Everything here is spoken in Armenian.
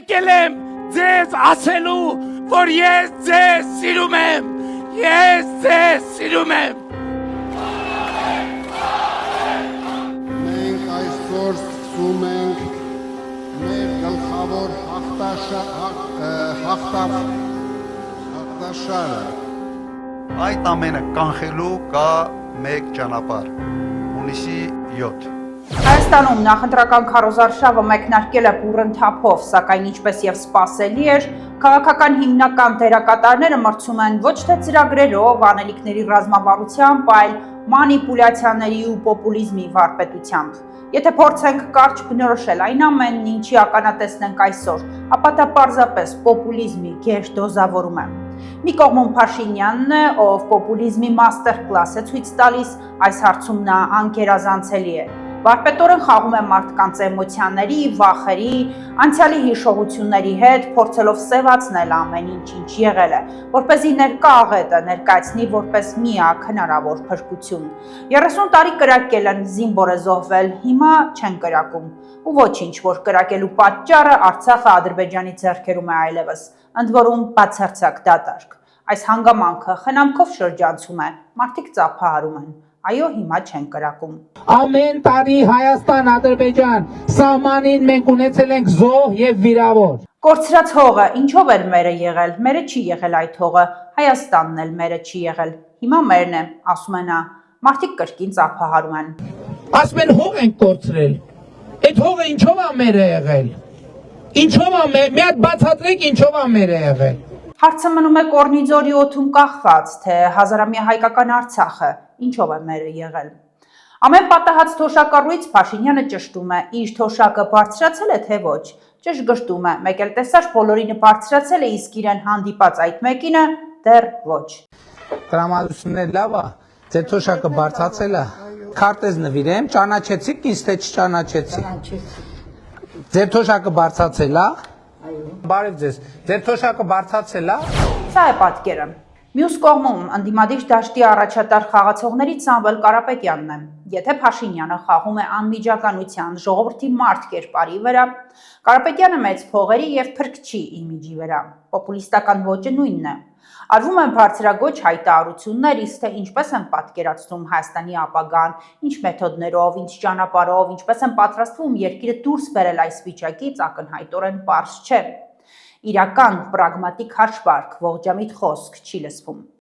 եկել եմ ձեզ ասելու, որ ես ձեզ սիրում եմ, ես ձեզ սիրում եմ։ Մենք այսօր սկսում ենք մեր գլխավոր հաղթաշարը։ Այդ ամենը կանխելու կա մեկ ճանապարհ՝ հունիսի 7։ Հայաստանում նախընտրական քարոզարշավը մեկնարկել է բուռն թափով, սակայն ինչպես եւ սպասելի էր, քաղաքական հիմնական դերակատարները մրցում են ոչ թե ծրագրերով, անելիքների ռազմավարությամբ, այլ մանիպուլյացիաների ու պոպուլիզմի վարպետությամբ։ Եթե փորձենք կարճ բնորոշել այն ամենն, ինչի ականատեսն ենք այսօր, ապա դա պարզապես պոպուլիզմի գեշ դոզավորում է։ Մի կողմում Փաշինյանն է, ով պոպուլիզմի մաստեր կլաս է ցույց տալիս, այս հարցում նա անկերազանցելի է։ Վարպետորեն խաղում է մարդկանց էմոցիաների, վախերի, անցյալի հիշողությունների հետ, փորձելով սևացնել ամեն ինչ եղել է, որպեսզի ներկա աղետը ներկայացնի որպես միակ հնարավոր փրկություն։ 30 տարի կրակել են, զինվոր է զոհվել, հիմա չեն կրակում։ Ու ոչինչ, որ կրակելու պատճառը Արցախը Ադրբեջանի ձեռքերում է այլևս, ընդ որում բացարձակ դատարկ։ Այս հանգամանքը խնամքով շրջանցում է, մարդիկ ծափահարում են։ Այո, հիմա չեն կրակում։ Ամեն տարի Հայաստան-Ադրբեջան սահմանին մենք ունեցել ենք զոհ եւ վիրավոր։ Կորցրած հողը ինչով էր մերը եղել, մերը չի եղել այդ հողը, Հայաստանն էլ մերը չի եղել, հիմա մերն է, ասում է նա, մարդիկ կրկին ծափահարում են։ Ասում են հող ենք կորցրել, այդ հողը ինչով է մերը եղել, ինչով է մի հատ բացատրեք ինչով է մերը եղել։ Հարցը մնում է Կորնիձորի օդում կախված, թե հազարամյա հայկական Արցախը ինչով է մերը եղել։ Ամեն պատահած թոշակառույց Փաշինյանը ճշտում է, իր թոշակը բարձրացել է թե ոչ, ճշգրտում է, մեկ էլ տեսար բոլորինը բարձրացել է, իսկ իրեն հանդիպած այդ մեկինը դեռ ոչ։ Տրամադրությունն լավ է, ձեր թոշակը բարձրացել է, քարտեզ նվիրեմ, ճանաչեցիք ինձ թե չճանաչեցիք։ Ձեր թոշակը բարձրացել է։ Բարև ձեզ, ձեր թոշակը բարձրացել է։ Սա է պատկերը։ Մյուս կողմում ընդդիմադիր դաշտի առաջատար խաղացողներից Սամվել Կարապետյանն է։ Եթե Փաշինյանը խաղում է անմիջականության, ժողովրդի մարդ կերպարի վրա, Կարապետյանը մեծ փողերի եւ փրկչի իմիջի վրա։ Պոպուլիստական ոճը նույնն է։ Արվում են բարձրագույն հայտարարություններ, իսկ թե ինչպես են պատկերացնում Հայաստանի ապագան, ինչ մեթոդներով, ինչ ճանապարհով, ինչպես են պատրաստվում երկիրը դուրս բերել այս վիճակից, ակնհայտորեն պարզ չէ։ Իրական պրագմատիկ հաշվարկ, ողջամիտ խոսք չի լսվում։